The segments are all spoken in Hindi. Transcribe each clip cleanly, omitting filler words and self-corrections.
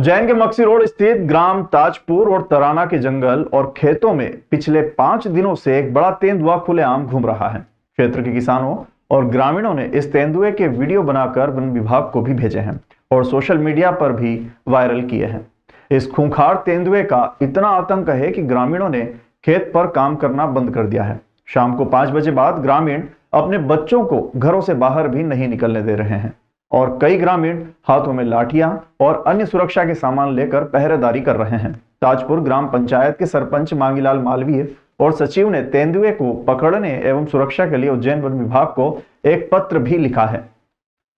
उज्जैन के मक्सी रोड स्थित ग्राम ताजपुर और तराना के जंगल और खेतों में पिछले 5 दिनों से एक बड़ा तेंदुआ खुलेआम घूम रहा है। क्षेत्र के किसानों और ग्रामीणों ने इस तेंदुए के वीडियो बनाकर वन विभाग को भी भेजे हैं और सोशल मीडिया पर भी वायरल किए हैं। इस खूंखार तेंदुए का इतना आतंक है कि ग्रामीणों ने खेत पर काम करना बंद कर दिया है। शाम को 5 बजे बाद ग्रामीण अपने बच्चों को घरों से बाहर भी नहीं निकलने दे रहे हैं और कई ग्रामीण हाथों में लाठियां और अन्य सुरक्षा के सामान लेकर पहरेदारी कर रहे हैं। ताजपुर ग्राम पंचायत के सरपंच मांगीलाल मालवीय और सचिव ने तेंदुए को पकड़ने एवं सुरक्षा के लिए उज्जैन वन विभाग को एक पत्र भी लिखा है।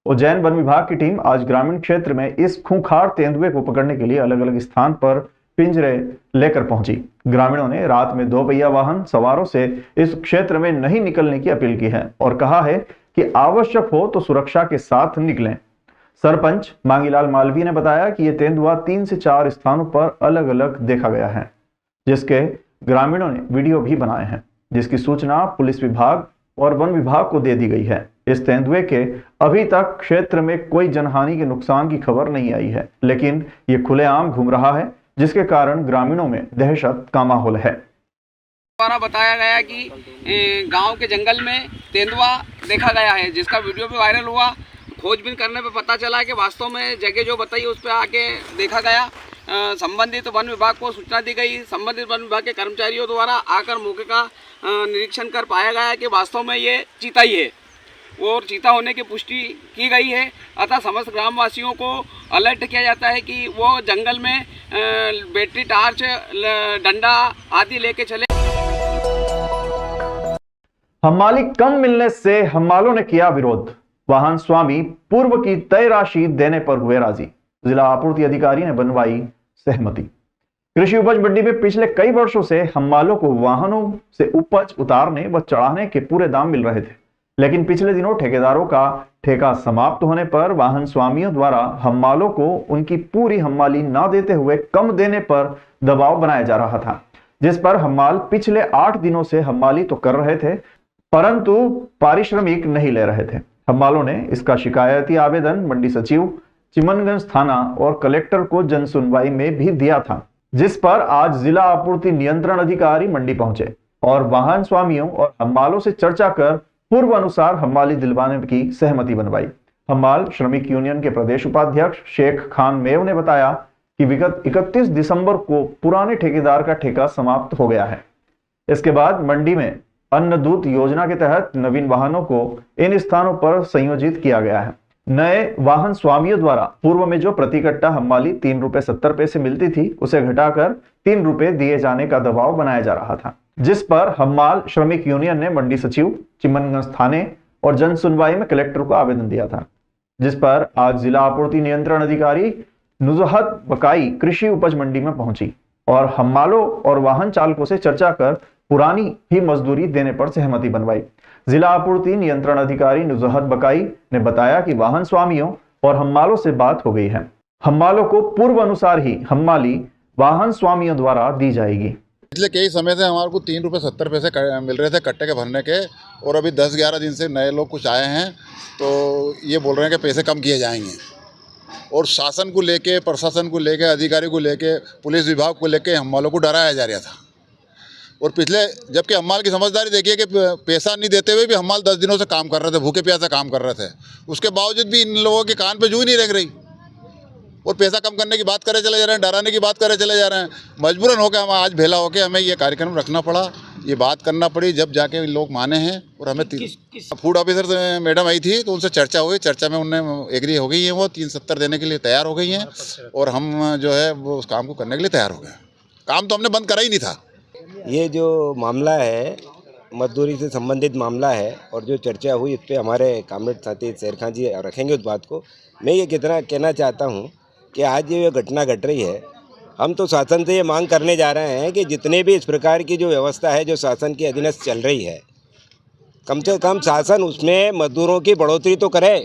उज्जैन वन विभाग की टीम आज ग्रामीण क्षेत्र में इस खूंखार तेंदुए को पकड़ने के लिए अलग अलग स्थान पर पिंजरे लेकर पहुंची। ग्रामीणों ने रात में 2 पहिया वाहन सवारों से इस क्षेत्र में नहीं निकलने की अपील की है और कहा है कि आवश्यक हो तो सुरक्षा के साथ निकलें। सरपंच मांगीलाल मालवीय ने बताया कि यह तेंदुआ 3 से 4 स्थानों पर अलग अलग देखा गया है, जिसके ग्रामीणों ने वीडियो भी बनाए हैं, जिसकी सूचना पुलिस विभाग और वन विभाग को दे दी गई है। इस तेंदुए के अभी तक क्षेत्र में कोई जनहानि के नुकसान की खबर नहीं आई है, लेकिन ये खुलेआम घूम रहा है, जिसके कारण ग्रामीणों में दहशत का माहौल है। द्वारा बताया गया कि गांव के जंगल में तेंदुआ देखा गया है, जिसका वीडियो भी वायरल हुआ। खोजबीन करने पे पता चला कि वास्तव में जगह जो बताई उस पर आके देखा गया। संबंधित वन विभाग को सूचना दी गई। संबंधित वन विभाग के कर्मचारियों द्वारा आकर मौके का निरीक्षण कर पाया गया कि वास्तव में ये चीता ही है और चीता होने की पुष्टि की गई है। अतः समस्त ग्रामवासियों को अलर्ट किया जाता है कि वो जंगल में बैटरी टार्च, डंडा आदि लेके चले। हमाली कम मिलने से हमालों ने किया विरोध। वाहन स्वामी पूर्व की तय राशि देने पर हुए राजी। जिला आपूर्ति अधिकारी ने बनवाई सहमति। कृषि उपज मंडी में पिछले कई वर्षों से हमालों को वाहनों से उपज उतारने व चढ़ाने के पूरे दाम मिल रहे थे, लेकिन पिछले दिनों ठेकेदारों का ठेका समाप्त होने पर वाहन स्वामियों द्वारा हमालों को उनकी पूरी हमाली न देते हुए कम देने पर दबाव बनाया जा रहा था, जिस पर हमाल पिछले 8 दिनों से हमाली तो कर रहे थे परंतु पारिश्रमिक नहीं ले रहे थे। हमालों ने इसका शिकायती आवेदन मंडी सचिव, चिमनगंज थाना और कलेक्टर को जन सुनवाई में भी दिया था, जिस पर आज जिला आपूर्ति नियंत्रण अधिकारी मंडी पहुंचे और वाहन स्वामियों और हमालों से चर्चा कर पूर्व अनुसार हमाली दिलवाने की सहमति बनवाई। हमाल श्रमिक यूनियन के प्रदेश उपाध्यक्ष शेख खान मेव ने बताया कि विगत 31 दिसंबर को पुराने ठेकेदार का ठेका समाप्त हो गया है। इसके बाद मंडी में अन्न दूत योजना के तहत नवीन वाहनों को इन स्थानों पर संयोजित किया गया है। नए वाहन स्वामियों द्वारा पूर्व में जो प्रति कट्टा हमाली 3 रुपए 70 पैसे मिलती थी, उसे घटाकर 3 रुपए दिए जाने का दबाव बनाया जा रहा था, जिस पर हमाल श्रमिक यूनियन ने मंडी सचिव, चिमनगंज थाने और जन सुनवाई में कलेक्टर को आवेदन दिया था, जिस पर आज जिला आपूर्ति नियंत्रण अधिकारी नुजहत बकाई कृषि उपज मंडी में पहुंची और हमालों और वाहन चालकों से चर्चा कर पुरानी ही मजदूरी देने पर सहमति बनवाई। जिला आपूर्ति नियंत्रण अधिकारी नुजहत बकाई ने बताया कि वाहन स्वामियों और हमालों से बात हो गई है। हमालों को पूर्व अनुसार ही हमाली वाहन स्वामियों द्वारा दी जाएगी। पिछले कई समय से हमारे को 3 रुपये 70 पैसे मिल रहे थे कट्टे के भरने के, और अभी 10-11 दिन से नए लोग कुछ आए हैं तो ये बोल रहे हैं कि पैसे कम किए जाएंगे। और शासन को लेके, प्रशासन को लेके, अधिकारी को लेके, पुलिस विभाग को लेके हमालों को डराया जा रहा था। और पिछले, जबकि हमाल की समझदारी देखिए कि पैसा नहीं देते हुए भी हमाल 10 दिनों से काम कर रहे थे, भूखे प्यासे काम कर रहे थे, उसके बावजूद भी इन लोगों के कान पे जू ही नहीं रख रही और पैसा कम करने की बात करे चले जा रहे हैं, डराने की बात करे चले जा रहे हैं। मजबूरन होकर हम आज भेला होकर हमें ये कार्यक्रम रखना पड़ा, ये बात करना पड़ी, जब जाके लोग माने हैं। और हमें फूड ऑफिसर से मैडम आई थी तो उनसे चर्चा हुई, चर्चा में उन्हें एग्री हो गई है, वो 370 देने के लिए तैयार हो गई हैं और हम जो है वो उस काम को करने के लिए तैयार हो गए। काम तो हमने बंद करा ही नहीं था। ये जो मामला है मजदूरी से संबंधित मामला है और जो चर्चा हुई इस पर हमारे कामरेड साथी शेर खान जी रखेंगे उस बात को। मैं ये कितना कहना चाहता हूँ कि आज ये घटना घट रही है, हम तो शासन से ये मांग करने जा रहे हैं कि जितने भी इस प्रकार की जो व्यवस्था है जो शासन के अधीनस्थ चल रही है, कम से कम शासन उसमें मजदूरों की बढ़ोतरी तो करे।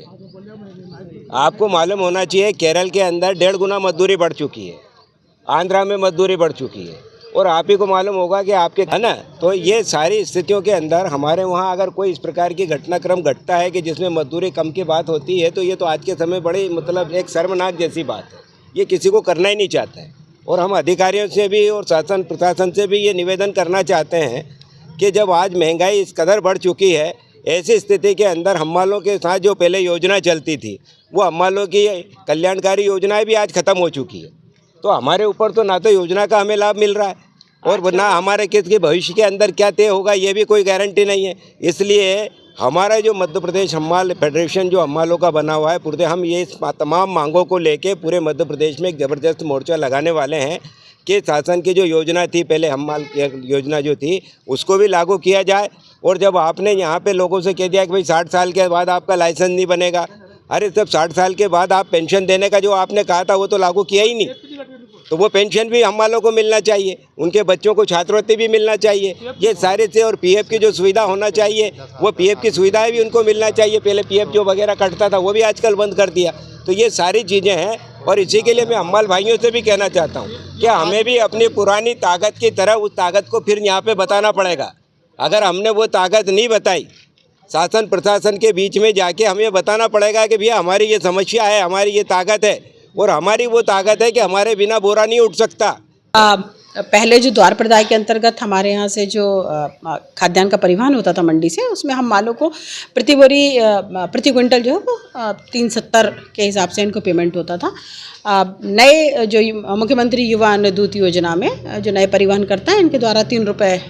आपको मालूम होना चाहिए केरल के अंदर 1.5 गुना मजदूरी बढ़ चुकी है, आंध्रा में मजदूरी बढ़ चुकी है और आप ही को मालूम होगा कि आपके है ना। तो ये सारी स्थितियों के अंदर हमारे वहाँ अगर कोई इस प्रकार की घटनाक्रम घटता है कि जिसमें मजदूरी कम की बात होती है तो ये तो आज के समय बड़ी मतलब एक शर्मनाक जैसी बात है। ये किसी को करना ही नहीं चाहता है। और हम अधिकारियों से भी और शासन प्रशासन से भी ये निवेदन करना चाहते हैं कि जब आज महंगाई इस कदर बढ़ चुकी है, ऐसी स्थिति के अंदर हमालों के साथ जो पहले योजना चलती थी वो हमालों की कल्याणकारी योजनाएं भी आज ख़त्म हो चुकी है। तो हमारे ऊपर तो ना तो योजना का हमें लाभ मिल रहा है और ना हमारे किसके भविष्य के अंदर क्या तय होगा ये भी कोई गारंटी नहीं है। इसलिए हमारा जो मध्य प्रदेश हम्माल फेडरेशन जो हम्मालों का बना हुआ है, पूरे हम ये तमाम मांगों को लेके पूरे मध्य प्रदेश में एक ज़बरदस्त मोर्चा लगाने वाले हैं कि शासन की जो योजना थी पहले हम्माल योजना जो थी उसको भी लागू किया जाए। और जब आपने यहाँ पे लोगों से कह दिया कि भाई 60 साल के बाद आपका लाइसेंस नहीं बनेगा, अरे तब 60 साल के बाद आप पेंशन देने का जो आपने कहा था वो तो लागू किया ही नहीं। तो वो पेंशन भी हम वालों को मिलना चाहिए, उनके बच्चों को छात्रवृत्ति भी मिलना चाहिए, ये सारे से। और पीएफ की जो सुविधा होना चाहिए वो पीएफ की सुविधाएं भी उनको मिलना चाहिए। पहले पीएफ जो वगैरह कटता था वो भी आजकल बंद कर दिया। तो ये सारी चीज़ें हैं और इसी के लिए मैं हम्माल भाइयों से भी कहना चाहता हूँ कि हमें भी अपनी पुरानी ताकत की तरह उस ताकत को फिर यहाँ पे बताना पड़ेगा। अगर हमने वो ताकत नहीं बताई, शासन प्रशासन के बीच में जाके हमें बताना पड़ेगा कि भैया हमारी ये समस्या है, हमारी ये ताकत है और हमारी वो ताकत है कि हमारे बिना बोरा नहीं उठ सकता। पहले जो द्वार प्रदाय के अंतर्गत हमारे यहाँ से जो खाद्यान्न का परिवहन होता था मंडी से, उसमें हम मालों को प्रति बोरी प्रति क्विंटल जो है वो 370 के हिसाब से इनको पेमेंट होता था। नए जो मुख्यमंत्री युवा अन्न दूत योजना में जो नए परिवहन करता है इनके द्वारा 3 रुपये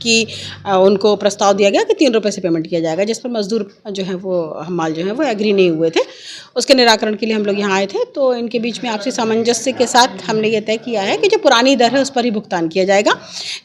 की उनको प्रस्ताव दिया गया कि 3 रुपये से पेमेंट किया जाएगा, जिस पर मजदूर जो है वो हम्माल जो है वो एग्री नहीं हुए थे। उसके निराकरण के लिए हम लोग यहाँ आए थे। तो इनके बीच में आपसी सामंजस्य के साथ हमने ये तय किया है कि जो पुरानी दर है उस पर ही भुगतान किया जाएगा।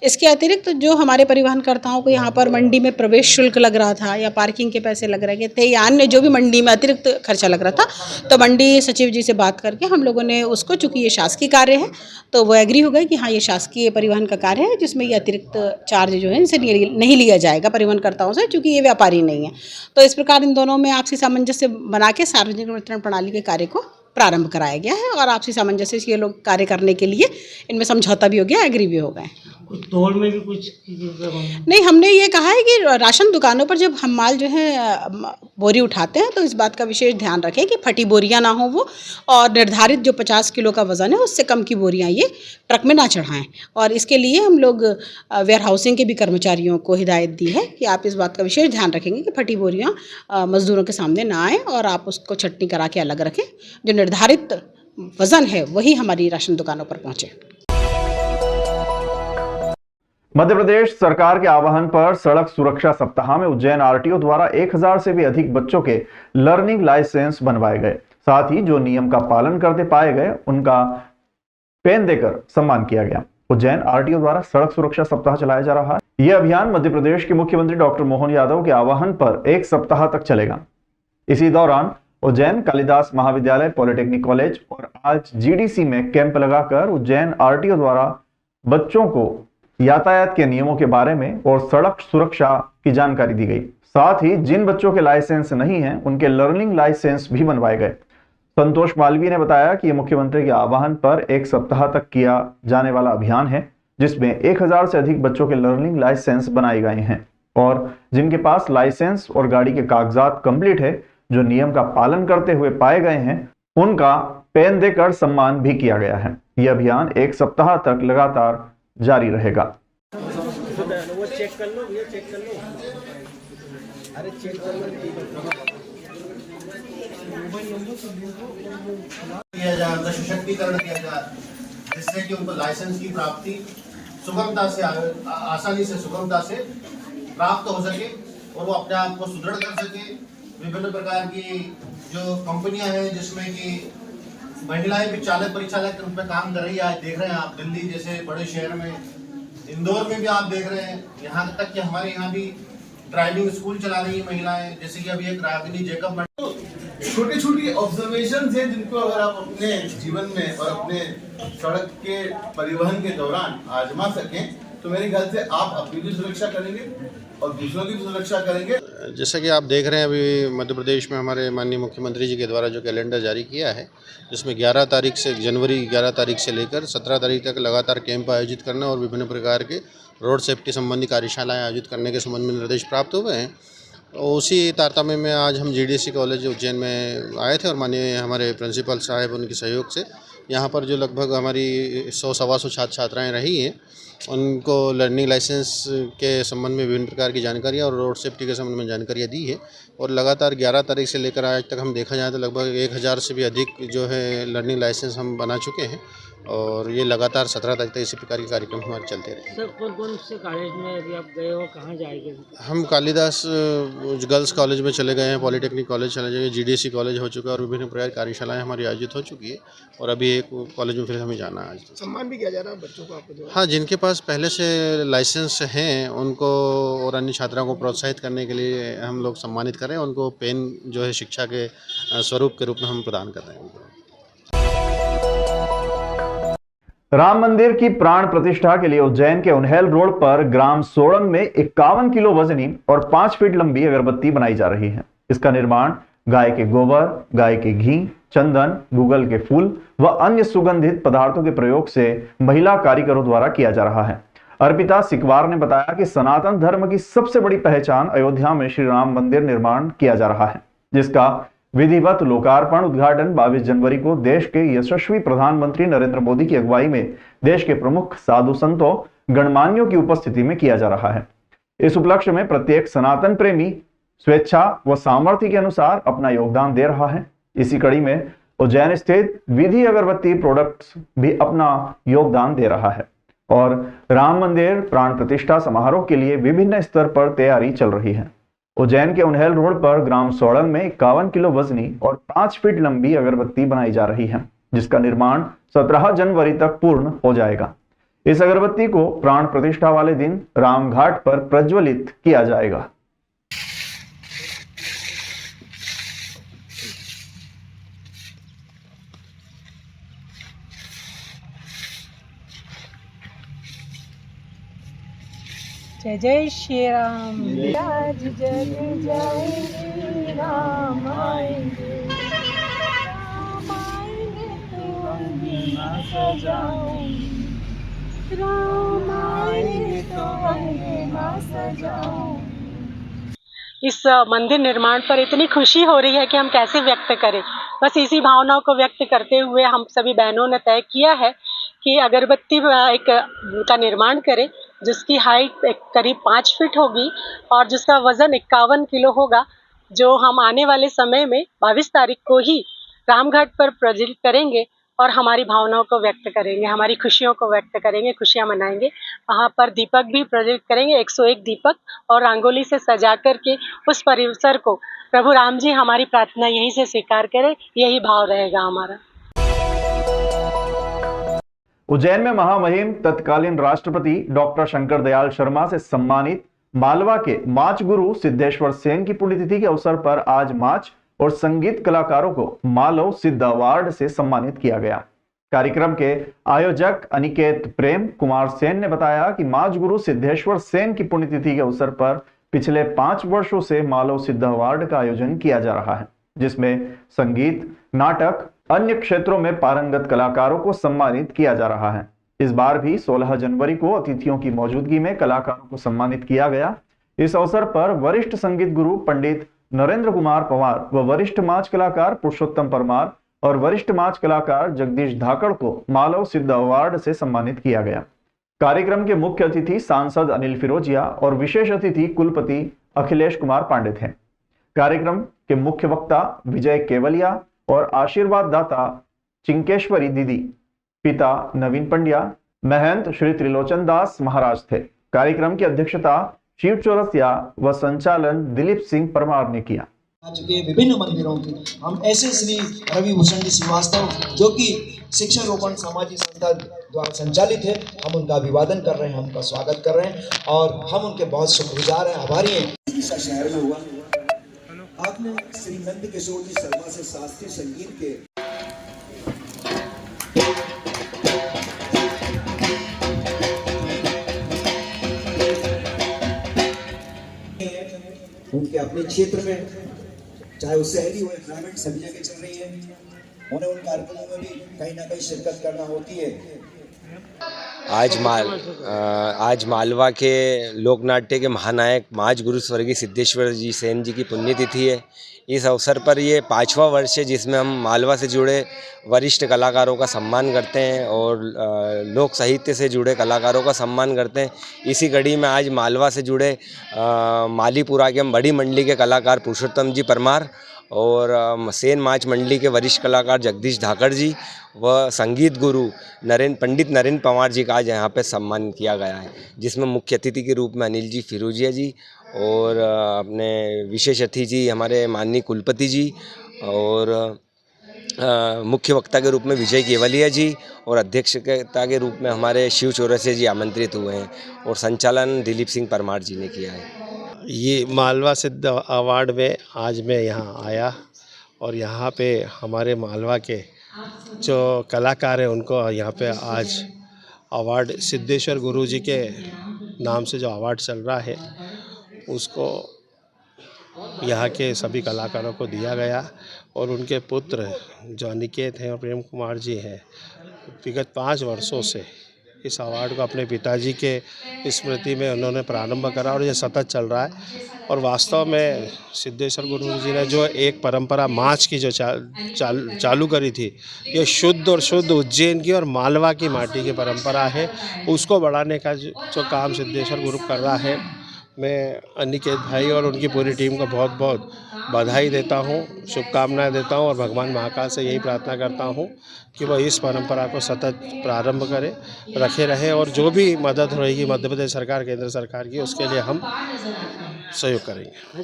इसके अतिरिक्त जो हमारे परिवहनकर्ताओं को यहाँ पर मंडी में प्रवेश शुल्क लग रहा था या पार्किंग के पैसे लग रहे थे या अन्य जो भी मंडी में अतिरिक्त खर्चा लग रहा था, तो मंडी सचिव जी से बात करके हम लोगों ने उसको, चूँकि ये शासकीय कार्य है तो वो एग्री हो गए कि हाँ ये शासकीय परिवहन का कार्य है जिसमें ये अतिरिक्त चार्ज जो है इनसे नहीं लिया जाएगा परिवहनकर्ताओं से, चूँकि ये व्यापारी नहीं है। तो इस प्रकार इन दोनों में आपसी सामंजस्य बना के सार्वजनिक वितरण प्रणाली के कार्य को प्रारंभ कराया गया है और आपसी सामंजस्य से ये लोग कार्य करने के लिए इनमें समझौता भी हो गया, एग्री भी हो गए। तोड़ में भी कुछ नहीं, हमने ये कहा है कि राशन दुकानों पर जब हम माल जो है बोरी उठाते हैं तो इस बात का विशेष ध्यान रखें कि फटी बोरियां ना हो वो, और निर्धारित जो 50 किलो का वज़न है उससे कम की बोरियां ये ट्रक में ना चढ़ाएं। और इसके लिए हम लोग वेयर हाउसिंग के भी कर्मचारियों को हिदायत दी है कि आप इस बात का विशेष ध्यान रखेंगे कि फटी बोरियां मजदूरों के सामने ना आएँ और आप उसको छटनी करा के अलग रखें। जो निर्धारित वज़न है वही हमारी राशन दुकानों पर पहुँचे। मध्य प्रदेश सरकार के आह्वान पर सड़क सुरक्षा सप्ताह में उज्जैन आरटीओ द्वारा 1000 से भी अधिक बच्चों के लर्निंग लाइसेंस बनवाए गए। साथ ही जो नियम का पालन करते पाए गए उनका पेन देकर सम्मान किया गया। उज्जैन आरटीओ द्वारा सड़क सुरक्षा सप्ताह चलाया जा रहा है। यह अभियान मध्य प्रदेश के मुख्यमंत्री डॉक्टर मोहन यादव के आह्वान पर 1 सप्ताह तक चलेगा। इसी दौरान उज्जैन कालिदास महाविद्यालय, पॉलिटेक्निक कॉलेज और आज जीडीसी में कैंप लगाकर उज्जैन आरटीओ द्वारा बच्चों को यातायात के नियमों के बारे में और सड़क सुरक्षा की जानकारी दी गई। साथ ही जिन बच्चों के लाइसेंस नहीं हैं उनके लर्निंग लाइसेंस भी बनवाए गए। संतोष मालवीय ने बताया कि यह मुख्यमंत्री के आह्वान पर 1 सप्ताह तक किया जाने वाला अभियान है जिसमें 1000 से अधिक बच्चों के लर्निंग लाइसेंस बनाए गए हैं और जिनके पास लाइसेंस और गाड़ी के कागजात कंप्लीट है, जो नियम का पालन करते हुए पाए गए हैं, उनका पेन देकर सम्मान भी किया गया है। यह अभियान 1 सप्ताह तक लगातार जारी रहेगा। वो चेक कर लो, ये चेक कर लो, अरे चेक कर लो किया जाए, उनका सशक्तिकरण किया जाए जिससे कि उनको लाइसेंस की प्राप्ति सुगमता से, आसानी से, सुगमता से प्राप्त हो सके और वो अपने आप को सुदृढ़ कर सके। विभिन्न प्रकार की जो कंपनियां हैं जिसमें कि महिलाएं भी चालक परिचालक के रूप में काम कर रही है, आज देख रहे हैं आप दिल्ली जैसे बड़े शहर में, इंदौर में भी आप देख रहे हैं, यहाँ तक कि हमारे यहाँ भी ड्राइविंग स्कूल चला रही है महिलाएं, जैसे कि अभी एक रागिनी जेकब। छोटी छोटी ऑब्जर्वेशन है जिनको अगर आप अपने जीवन में और अपने सड़क के परिवहन के दौरान आजमा सकें तो मेरे ख्याल से आप अपनी भी सुरक्षा करेंगे और दूसरों की भी सुरक्षा करेंगे। जैसा कि आप देख रहे हैं अभी मध्य प्रदेश में हमारे माननीय मुख्यमंत्री जी के द्वारा जो कैलेंडर जारी किया है जिसमें 11 तारीख से जनवरी 11 तारीख से लेकर 17 तारीख तक लगातार कैंप आयोजित करना और विभिन्न प्रकार के रोड सेफ्टी संबंधी कार्यशालाएं आयोजित करने के संबंध में निर्देश प्राप्त हुए हैं उसी तारतम्य में आज हम GDC कॉलेज उज्जैन में आए थे और माननीय हमारे प्रिंसिपल साहब उनके सहयोग से यहाँ पर जो लगभग हमारी 100-125 छात्र छात्राएँ रही हैं उनको लर्निंग लाइसेंस के संबंध में विभिन्न प्रकार की जानकारियाँ और रोड सेफ्टी के संबंध में जानकारियाँ दी है। और लगातार 11 तारीख से लेकर आज तक हम देखा जाए तो लगभग 1000 से भी अधिक जो है लर्निंग लाइसेंस हम बना चुके हैं और ये लगातार 17 तारीख तक इसी प्रकार के कार्यक्रम हमारे चलते रहे। सर कौन कौन से कॉलेज में अभी आप गए हो, कहाँ जाएंगे? हम कालिदास गर्ल्स कॉलेज में चले गए हैं, पॉलिटेक्निक कॉलेज चले गए, GDC कॉलेज हो चुका है और विभिन्न प्रकार की कार्यशालाएँ हमारी आयोजित हो चुकी है और अभी एक कॉलेज में फिर हमें जाना है। आज सम्मान भी किया जा रहा है बच्चों को आपको? हाँ, जिनके पास पहले से लाइसेंस हैं उनको और अन्य छात्राओं को प्रोत्साहित करने के लिए हम लोग सम्मानित कर रहे हैं। उनको पेन जो है शिक्षा के स्वरूप के रूप में हम प्रदान कर रहे हैं। राम मंदिर की प्राण प्रतिष्ठा के लिए उज्जैन के उन्हेल रोड पर ग्राम सोड़न में 51 किलो वजनी और 5 फीट लंबी अगरबत्ती बनाई जा रही है। इसका निर्माण गाय के गोबर, गाय के घी, चंदन, गूगल के फूल व अन्य सुगंधित पदार्थों के प्रयोग से महिला कारीगरों द्वारा किया जा रहा है। अर्पिता सिकवार ने बताया कि सनातन धर्म की सबसे बड़ी पहचान अयोध्या में श्री राम मंदिर निर्माण किया जा रहा है, जिसका विधिवत लोकार्पण उद्घाटन 22 जनवरी को देश के यशस्वी प्रधानमंत्री नरेंद्र मोदी की अगुवाई में देश के प्रमुख साधु संतों, गणमान्यों की उपस्थिति में किया जा रहा है। इस उपलक्ष्य में प्रत्येक सनातन प्रेमी स्वेच्छा व सामर्थ्य के अनुसार अपना योगदान दे रहा है। इसी कड़ी में उज्जैन स्थित विधि अगरबत्ती प्रोडक्ट्स भी अपना योगदान दे रहा है और राम मंदिर प्राण प्रतिष्ठा समारोह के लिए विभिन्न स्तर पर तैयारी चल रही है। उज्जैन के उन्हेल रोड पर ग्राम सोड़न में 51 किलो वजनी और 5 फीट लंबी अगरबत्ती बनाई जा रही है, जिसका निर्माण 17 जनवरी तक पूर्ण हो जाएगा। इस अगरबत्ती को प्राण प्रतिष्ठा वाले दिन रामघाट पर प्रज्वलित किया जाएगा। जय जय श्री राम, आज जग जाएंगे, राम आएंगे, राम आएंगे तो अंगना सजाऊंगी, राम आएंगे तो अंगना सजाऊंगी। इस मंदिर निर्माण पर इतनी खुशी हो रही है कि हम कैसे व्यक्त करें। बस इसी भावनाओं को व्यक्त करते हुए हम सभी बहनों ने तय किया है कि अगरबत्ती एक का निर्माण करें, जिसकी हाइट करीब 5 फीट होगी और जिसका वजन 51 किलो होगा, जो हम आने वाले समय में 22 तारीख को ही रामघाट पर प्रज्वलित करेंगे और हमारी भावनाओं को व्यक्त करेंगे, हमारी खुशियों को व्यक्त करेंगे, खुशियां मनाएंगे। वहां पर दीपक भी प्रज्वलित करेंगे, 101 दीपक, और रंगोली से सजा करके उस परिसर को प्रभु राम जी हमारी प्रार्थना यहीं से स्वीकार करें, यही भाव रहेगा हमारा। उज्जैन में महामहिम तत्कालीन राष्ट्रपति डॉक्टर शंकर दयाल शर्मा से सम्मानित मालवा के माच गुरु सिद्धेश्वर सेन की पुण्यतिथि के अवसर पर आज माच और संगीत कलाकारों को मालव सिद्ध अवार्ड से सम्मानित किया गया। कार्यक्रम के आयोजक अनिकेत प्रेम कुमार सेन ने बताया कि माच गुरु सिद्धेश्वर सेन की पुण्यतिथि के अवसर पर पिछले 5 वर्षों से मालव सिद्ध अवार्ड का आयोजन किया जा रहा है, जिसमें संगीत, नाटक, अन्य क्षेत्रों में पारंगत कलाकारों को सम्मानित किया जा रहा है। इस बार भी 16 जनवरी को अतिथियों की मौजूदगी में कलाकारों को सम्मानित किया गया। इस अवसर पर वरिष्ठ संगीत गुरु पंडित नरेंद्र कुमार पवार व वरिष्ठ माच कलाकार पुरुषोत्तम परमार और वरिष्ठ माच कलाकार जगदीश धाकड़ को मालव सिद्ध अवार्ड से सम्मानित किया गया। कार्यक्रम के मुख्य अतिथि सांसद अनिल फिरोजिया और विशेष अतिथि कुलपति अखिलेश कुमार पांडे थे। कार्यक्रम के मुख्य वक्ता विजय केवलिया और आशीर्वाद दाता चिंकेश्वरी दीदी, पिता नवीन पंड्या, महंत श्री त्रिलोचन दास महाराज थे। कार्यक्रम की अध्यक्षता शिव चौरसिया व संचालन दिलीप सिंह परमार ने किया। आज के विभिन्न मंदिरों की हम ऐसे श्री रवि भूषण जी श्रीवास्तव, जो कि शिक्षा रोपण सामाजिक संस्था द्वारा संचालित है, हम उनका अभिवादन कर रहे हैं, हम उनका स्वागत कर रहे हैं और हम उनके बहुत शुक्रगुजार हैं, आभारी हैं। शहर में हुआ आपने श्री नंद किशोर जी शर्मा से शास्त्रीय संगीत के उनके अपने क्षेत्र में, चाहे वो शहरी हो या ग्रामीण, सभी जगह चल रही है। उन्हें उन कार्यक्रमों में भी कहीं ना कहीं शिरकत करना होती है। आज मालवा के लोकनाट्य के महानायक महाज गुरु स्वर्गीय सिद्धेश्वर जी सेन जी की पुण्यतिथि है। इस अवसर पर ये 5वां वर्ष है जिसमें हम मालवा से जुड़े वरिष्ठ कलाकारों का सम्मान करते हैं और लोक साहित्य से जुड़े कलाकारों का सम्मान करते हैं। इसी कड़ी में आज मालवा से जुड़े मालीपुरा के बड़ी मंडली के कलाकार पुरुषोत्तम जी परमार और सेन माच मंडली के वरिष्ठ कलाकार जगदीश धाकड़ जी व संगीत गुरु पंडित नरेंद्र पंवार जी का आज यहाँ पे सम्मान किया गया है, जिसमें मुख्य अतिथि के रूप में अनिल जी फिरोजिया जी और अपने विशेष अतिथि जी हमारे माननीय कुलपति जी और मुख्य वक्ता के रूप में विजय केवलिया जी और अध्यक्षता के रूप में हमारे शिव चौरसिया जी आमंत्रित हुए हैं और संचालन दिलीप सिंह परमार जी ने किया है। ये मालवा सिद्ध अवार्ड में आज मैं यहाँ आया और यहाँ पे हमारे मालवा के जो कलाकार हैं उनको यहाँ पे आज अवार्ड सिद्धेश्वर गुरु जी के नाम से जो अवार्ड चल रहा है उसको यहाँ के सभी कलाकारों को दिया गया और उनके पुत्र जो अनिकेत हैं और प्रेम कुमार जी हैं विगत 5 वर्षों से इस अवार्ड को अपने पिताजी के स्मृति में उन्होंने प्रारंभ करा और ये सतत चल रहा है। और वास्तव में सिद्धेश्वर गुरु जी ने जो एक परंपरा माच की जो चालू करी थी, ये शुद्ध और शुद्ध उज्जैन की और मालवा की माटी की परंपरा है, उसको बढ़ाने का जो काम सिद्धेश्वर गुरु कर रहा है। मैं अनिकेत भाई और उनकी पूरी टीम को बहुत बहुत बधाई देता हूँ, शुभकामनाएं देता हूँ और भगवान महाकाल से यही प्रार्थना करता हूँ कि वह इस परंपरा को सतत प्रारंभ करें, रखे रहें और जो भी मदद रहेगी मध्य प्रदेश सरकार केंद्र सरकार की उसके लिए हम सहयोग करेंगे।